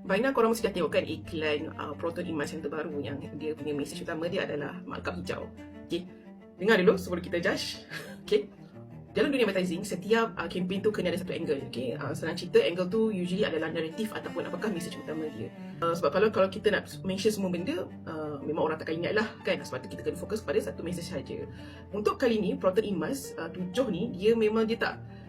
By now korang mesti dah tengok kan iklan Proton Emas yang terbaru, yang dia punya mesej utama dia adalah markup hijau. Okay, dengar dulu sebelum kita judge. Okay, dalam dunia advertising, setiap campaign tu kena ada satu angle. Okay, senang cerita, angle tu usually adalah naratif ataupun apakah mesej utama dia. Sebab kalau kita nak mention semua benda, memang orang takkan ingat lah kan. Sebab tu kita kena fokus pada satu mesej saja. Untuk kali ni, Proton Emas 7 ni, dia memang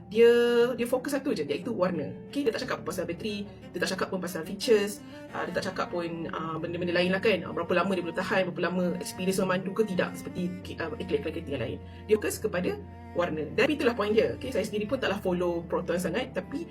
dia fokus satu je, iaitu warna. Okay, dia tak cakap pun pasal bateri, dia tak cakap pun pasal features, dia tak cakap pun benda-benda lain lah kan. Berapa lama dia boleh tahan, berapa lama experience memandu ke tidak, seperti iklan-iklan kereta yang lain. Dia fokus kepada warna. Dan itulah point dia. Okay, saya sendiri pun taklah follow Proton sangat, tapi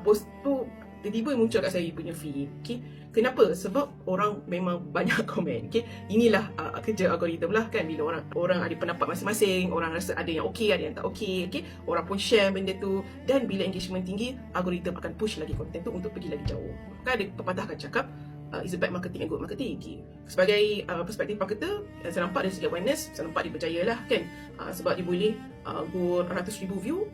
post tu tiba-tiba muncul kat saya punya feed. Okay, kenapa? Sebab orang memang banyak komen. Okay, inilah kerja algoritma lah kan. Bila orang ada pendapat masing-masing, orang rasa ada yang okey, ada yang tak okey. Okay, orang pun share benda tu, dan bila engagement tinggi, algoritma akan push lagi konten tu untuk pergi lagi jauh. Kan ada pepatah akan cakap, is a bad marketing and good marketing. Okay, sebagai perspektif marketer, saya nampak dari segi awareness, saya nampak dia berjaya lah kan. Sebab dia boleh go 100,000 view.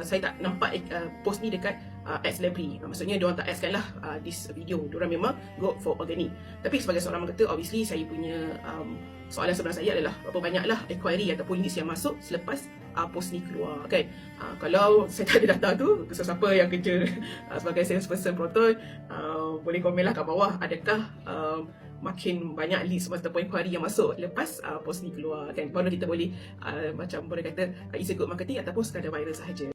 Saya tak nampak post ni dekat ads library. Maksudnya diorang tak ads kan lah this video. Diorang memang go for organic. Tapi sebagai seorang marketer, obviously saya punya soalan sebenar saya adalah berapa banyaklah inquiry ataupun leads yang masuk selepas post ni keluar kan. Kalau saya tak ada data tu, sesiapa yang kerja sebagai salesperson Proton, boleh komen lah kat bawah, adakah makin banyak leads ataupun inquiry yang masuk lepas post ni keluar kan. Baru kita boleh macam boleh kata is a good marketing ataupun sekadar viral sahaja.